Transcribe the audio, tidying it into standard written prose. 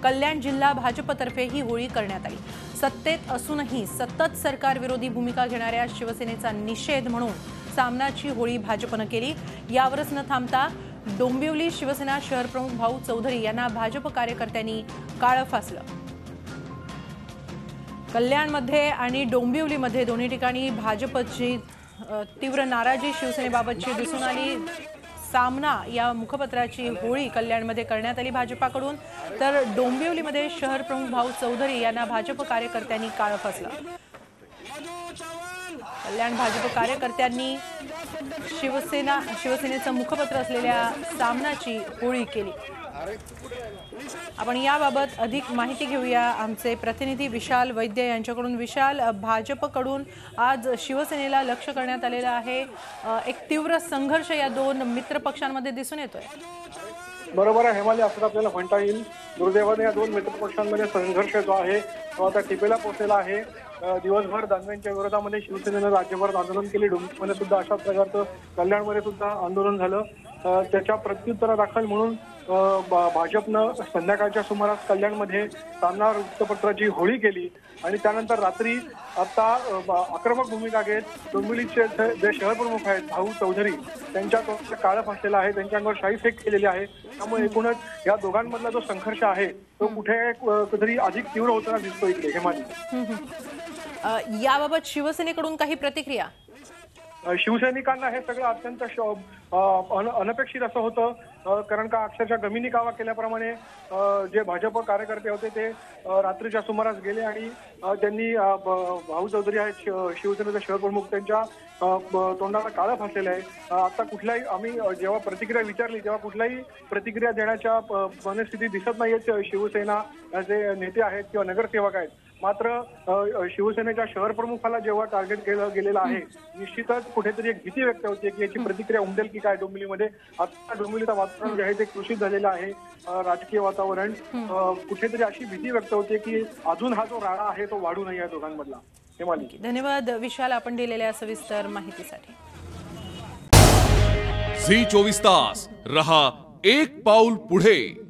कल्याण जिल्हा भाजपतर्फे ही होळी करण्यात आली। सत्तेत असूनही सतत सरकार विरोधी भूमिका घेणाऱ्या शिवसेनेचा निषेध म्हणून सामनाची होळी भाजपने केली। यावरच न थांबता डोंबिवली शिवसेना शहर प्रमुख भाऊ चौधरी यांना भाजप कार्यकर्त्यांनी काळं फासलं। कल्याणमध्ये आणि डोंबिवलीमध्ये दोन्ही ठिकाणी भाजपची तीव्र नाराजी शिवसेनेबाबतची दिसून आली। सामना या मुखपत्राची होळी कल्याणमध्ये करण्यात आली भाजपाकडून, तर डोंबिवलीमध्ये शहर प्रमुख भाऊ चौधरी यांना भाजप कार्यकर्त्यांनी काळं फासलं। कल्याण भाजप कार्यकर्त्यांनी शिवसेनेचं मुखपत्र असलेल्या सामनाची होळी केली। आपण याबाबत अधिक माहिती घेऊया आमचे प्रतिनिधी विशाल वैद्य यांच्याकडून। विशाल, भाजपकडून आज शिवसेनेला लक्ष्य करण्यात आलेला आहे। एक तीव्र संघर्ष या दोन मित्र पक्षांमध्ये दिसून येतोय। बरोबर आहे हेमाली, असं आपल्याला म्हणता येईल। दुर्दैवाने या दोन मित्र पक्षांमध्ये संघर्ष जो आहे तो आता टिपेला पोहोचलेला आहे। दिवसभर दानवेंच्या विरोधामध्ये शिवसेनेनं राज्यभर आंदोलन केले। डोंबिवलीमध्ये सुद्धा अशाच प्रकारचं कल्याणमध्ये सुद्धा आंदोलन झालं। त्याच्या प्रत्युत्तरादाखल म्हणून भाजपनं संध्याकाळच्या सुमारास कल्याणमध्ये सामना वृत्तपत्राची होळी केली आणि त्यानंतर रात्री आता आक्रमक भूमिका घेत डोंबिवलीचे जे शहर प्रमुख आहेत भाऊ चौधरी त्यांच्या तोंडाला काळं फासलेलं आहे, त्यांच्यावर शाई फेक केलेली आहे। त्यामुळे एकूणच या दोघांमधला जो संघर्ष आहे तो कुठेतरी अधिक तीव्र होताना दिसतो इकडे हेमाली। याबाबत शिवसेनेकडून काही प्रतिक्रिया? शिवसैनिकांना हे सगळं अत्यंत अनपेक्षित असं होतं, कारण का अक्षरशः गमिनी कावा केल्याप्रमाणे जे भाजप कार्यकर्ते होते ते रात्रीच्या सुमारास गेले आणि त्यांनी भाऊ चौधरी आहेत शिवसेनेचे शहर प्रमुख त्यांच्या तोंडाला काळं फासलेलं आहे। आता कुठल्याही आम्ही जेव्हा प्रतिक्रिया विचारली तेव्हा कुठल्याही प्रतिक्रिया देण्याच्या मनस्थिती दिसत नाहीयेत शिवसेना जे नेते आहेत किंवा नगरसेवक आहेत। मात्र शिवसेनेच्या शहर प्रमुखाला जेव्हा टार्गेट केलं गेलेलं आहे निश्चितच कुठेतरी एक भीती व्यक्त होते की याची प्रतिक्रिया उमटेल की काय डोंबिवलीमध्ये। आता डोंबिवलीचं वातावरण जे आहे ते कृषित झालेलं आहे, राजकीय वातावरण कुठेतरी अशी भीती व्यक्त होते की अजून हा जो राडा आहे तो वाढू नये या दोघांमधला। हेमाली, धन्यवाद विशाल, आपण दिलेल्या सविस्तर माहितीसाठी। झी 24 तास रहा एक पाऊल पुढे।